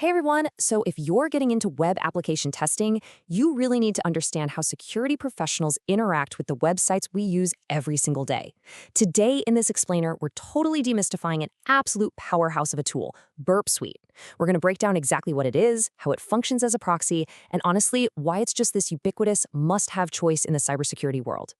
Hey everyone, so if you're getting into web application testing, you really need to understand how security professionals interact with the websites we use every single day. Today in this explainer, we're totally demystifying an absolute powerhouse of a tool, Burp Suite. We're going to break down exactly what it is, how it functions as a proxy, and honestly, why it's just this ubiquitous must-have choice in the cybersecurity world.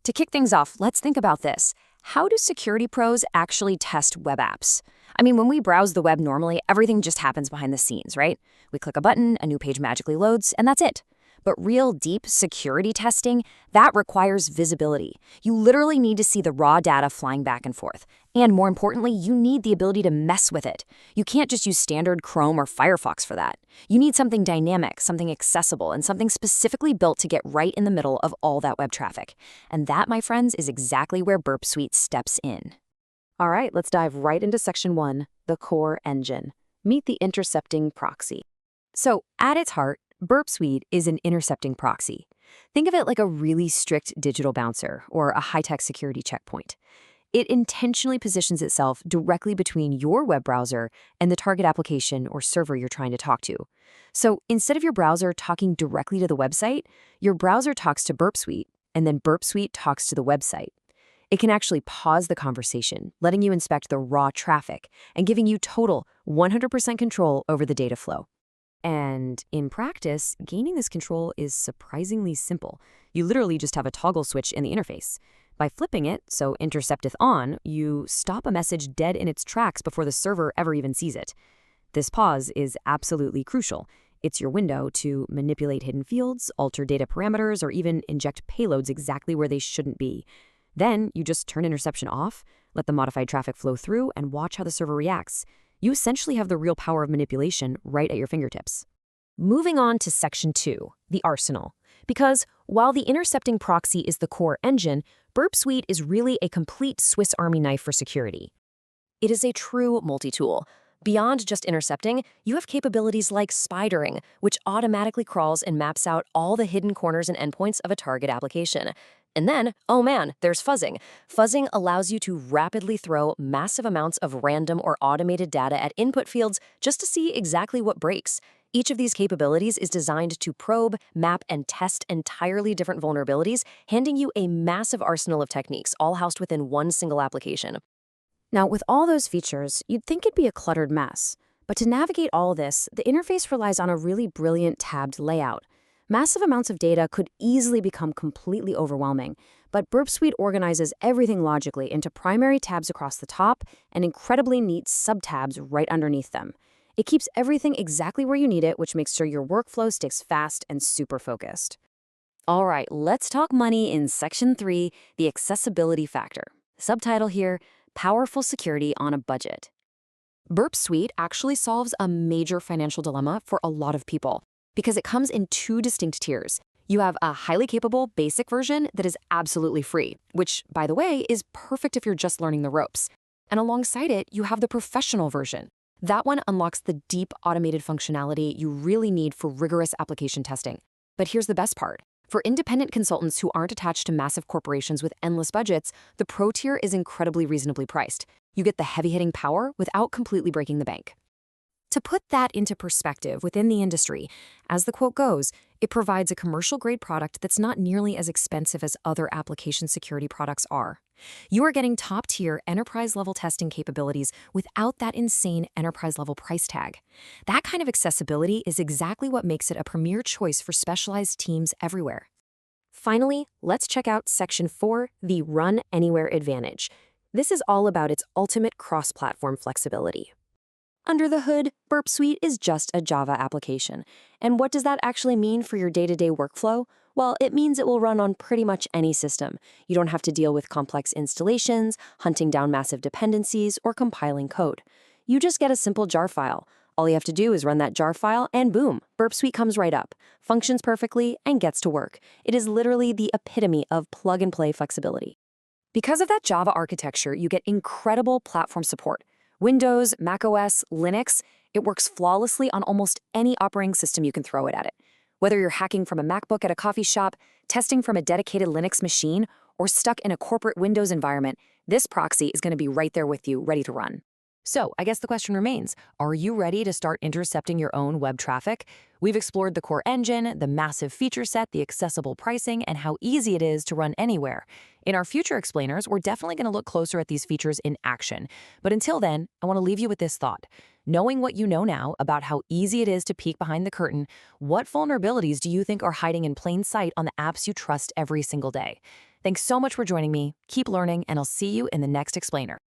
To kick things off, let's think about this. How do security pros actually test web apps? I mean, when we browse the web normally, everything just happens behind the scenes, right? We click a button, a new page magically loads, and that's it. But real deep security testing, that requires visibility. You literally need to see the raw data flying back and forth. And more importantly, you need the ability to mess with it. You can't just use standard Chrome or Firefox for that. You need something dynamic, something accessible, and something specifically built to get right in the middle of all that web traffic. And that, my friends, is exactly where Burp Suite steps in. All right, let's dive right into Section 1, the core engine. Meet the intercepting proxy. So, at its heart, Burp Suite is an intercepting proxy. Think of it like a really strict digital bouncer or a high-tech security checkpoint. It intentionally positions itself directly between your web browser and the target application or server you're trying to talk to. So instead of your browser talking directly to the website, your browser talks to Burp Suite, and then Burp Suite talks to the website. It can actually pause the conversation, letting you inspect the raw traffic and giving you total 100% control over the data flow. And in practice, gaining this control is surprisingly simple. You literally just have a toggle switch in the interface. By flipping it, so intercepteth on, you stop a message dead in its tracks before the server ever even sees it. This pause is absolutely crucial. It's your window to manipulate hidden fields, alter data parameters, or even inject payloads exactly where they shouldn't be. Then you just turn interception off, let the modified traffic flow through, and watch how the server reacts. You essentially have the real power of manipulation right at your fingertips. Moving on to Section 2, the arsenal. Because while the intercepting proxy is the core engine, Burp Suite is really a complete Swiss Army knife for security. It is a true multi-tool. Beyond just intercepting, you have capabilities like spidering, which automatically crawls and maps out all the hidden corners and endpoints of a target application. And then, oh man, there's fuzzing. Fuzzing allows you to rapidly throw massive amounts of random or automated data at input fields just to see exactly what breaks. Each of these capabilities is designed to probe, map, and test entirely different vulnerabilities, handing you a massive arsenal of techniques, all housed within one single application. Now, with all those features, you'd think it'd be a cluttered mess. But to navigate all this, the interface relies on a really brilliant tabbed layout. Massive amounts of data could easily become completely overwhelming, but Burp Suite organizes everything logically into primary tabs across the top and incredibly neat subtabs right underneath them. It keeps everything exactly where you need it, which makes sure your workflow stays fast and super focused. All right, let's talk money in Section 3, the accessibility factor. Subtitle here, Powerful Security on a Budget. Burp Suite actually solves a major financial dilemma for a lot of people because it comes in two distinct tiers. You have a highly capable basic version that is absolutely free, which, by the way, is perfect if you're just learning the ropes. And alongside it, you have the professional version. That one unlocks the deep automated functionality you really need for rigorous application testing. But here's the best part. For independent consultants who aren't attached to massive corporations with endless budgets, the Pro tier is incredibly reasonably priced. You get the heavy-hitting power without completely breaking the bank. To put that into perspective within the industry, as the quote goes, it provides a commercial-grade product that's not nearly as expensive as other application security products are. You are getting top-tier enterprise-level testing capabilities without that insane enterprise-level price tag. That kind of accessibility is exactly what makes it a premier choice for specialized teams everywhere. Finally, let's check out Section 4, the Run Anywhere Advantage. This is all about its ultimate cross-platform flexibility. Under the hood, Burp Suite is just a Java application. And what does that actually mean for your day-to-day workflow? Well, it means it will run on pretty much any system. You don't have to deal with complex installations, hunting down massive dependencies, or compiling code. You just get a simple jar file. All you have to do is run that jar file, and boom, Burp Suite comes right up, functions perfectly, and gets to work. It is literally the epitome of plug-and-play flexibility. Because of that Java architecture, you get incredible platform support. Windows, macOS, Linux, it works flawlessly on almost any operating system you can throw it at it. Whether you're hacking from a MacBook at a coffee shop, testing from a dedicated Linux machine, or stuck in a corporate Windows environment, this proxy is going to be right there with you, ready to run. So, I guess the question remains, are you ready to start intercepting your own web traffic? We've explored the core engine, the massive feature set, the accessible pricing, and how easy it is to run anywhere. In our future explainers, we're definitely going to look closer at these features in action. But until then, I want to leave you with this thought. Knowing what you know now about how easy it is to peek behind the curtain, what vulnerabilities do you think are hiding in plain sight on the apps you trust every single day? Thanks so much for joining me. Keep learning, and I'll see you in the next explainer.